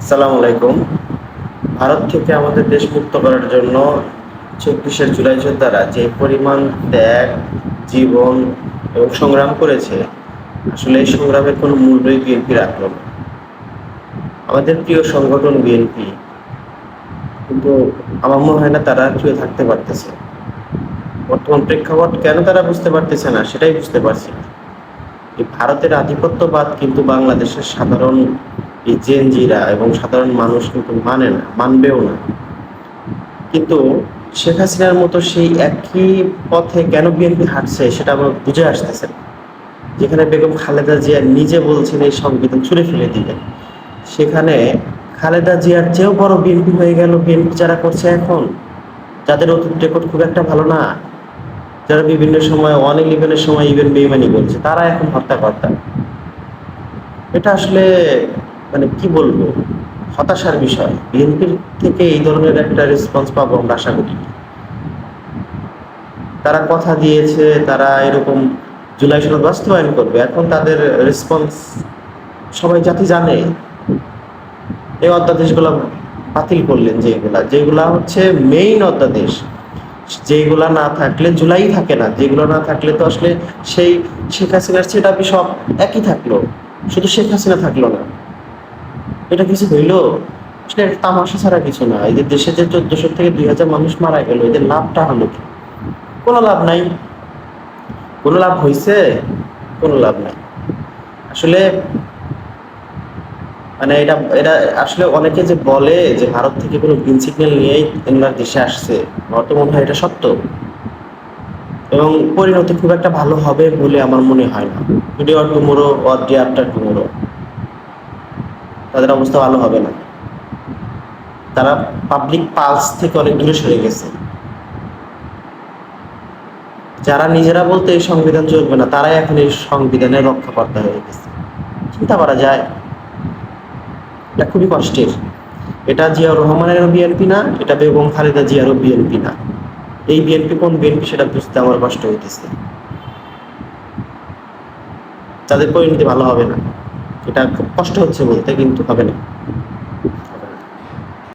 আসসালামু আলাইকুম। ভারত থেকে আমাদের দেশ মুক্ত করার জন্য ২৪শে জুলাই যোদ্ধারা যে পরিমাণ ত্যাগ, জীবন এবং সংগ্রাম করেছে, আসলে এই সংগ্রামের কোনো মূল্যই বিএনপি রাখল না। আমাদের প্রিয় সংগঠন বিএনপি, কিন্তু আমার মনে হয় না তারা টিকে থাকতে পারতেছে। বর্তমান প্রেক্ষাপট কেন তারা বুঝতে পারতেছে না সেটাই বুঝতে পারছি না। এই ভারতের আধিপত্যবাদ কিন্তু বাংলাদেশের সাধারণ এই জেনজিরা এবং সাধারণ মানুষ কিন্তু মানে না, মানবেও না। কিন্তু শেখ হাসিনার মতো সেই একই পথে কেন বিএনপি হাঁটছে সেটা আমার বুঝে আসতেছে না। যেখানে বেগম খালেদা জিয়া নিজে বলছেন এই সংবিধান ছুঁড়ে ফেলে দিবেন, সেখানে খালেদা জিয়ার চেয়েও বড় বিএনপি হয়ে গেল বিএনপি যারা করছে এখন, যাদের অতীত রেকর্ড খুব একটা ভালো না, যারা বিভিন্ন সময় 111-এর সময় ইভেন বেইমানি বলছে, তারা এখন হত্যাকর্তা। এটা আসলে মানে কি বলবো, হতাশার বিষয়। বিএনপির থেকে এই ধরনের একটা রেসপন্স পাবো আমরা আশা করি। তারা কথা দিয়েছে তারা এরকম জুলাই সনদ বাস্তবায়ন করবে, এখন তাদের রেসপন্স সবাই জাতি জানে। এই অধ্যাদেশগুলো বাতিল করলেন, যেগুলা যেগুলা হচ্ছে মেইন অধ্যাদেশ, যেগুলা না থাকলে জুলাই থাকে না, যেগুলো না থাকলে তো আসলে সেই শেখ হাসিনার সেটআপই সব একই থাকলো, শুধু শেখ হাসিনা থাকলো না। এটা কিছু হইলো? আসলে এটা তামাশা ছাড়া কিছু না। এদের দেশে যে ১৪০০ থেকে ২০০০ মানুষ মারা গেল, এদের লাভটা হলো কি? কোনো লাভ নাই। কোনো লাভ হইছে? কোনো লাভ নাই। আসলে মানে এটা এটা আসলে অনেকে যে বলে যে ভারত থেকে কোনো গ্রিন সিগন্যাল নিয়েই এনারা দেশে আসছে, আমার তো মনে হয় এটা সত্য। এবং পরিণতি খুব একটা ভালো হবে বলে আমার মনে হয় না। Today or tomorrow or day after tomorrow তাদের অবস্থা ভালো হবে না। তারা পাবলিক পালস থেকে অনেক দূরে সরে গেছে। যারা নিজেরা বলতে এই সংবিধান চলবে না, তারাই এখন এই সংবিধানের রক্ষাকর্তা হয়ে গেছে। চিন্তা করা যায়, এটা খুবই কষ্টের। এটা জিয়াউর রহমানেরও বিএনপি না, এটা বেগম খালেদা জিয়ারও বিএনপি না। এই বিএনপি কোন বিএনপি সেটা বুঝতে আমার কষ্ট হইতেছে। তাদের পরিণতি ভালো হবে না, এটা খুব কষ্ট হচ্ছে বলতে, কিন্তু হবে না।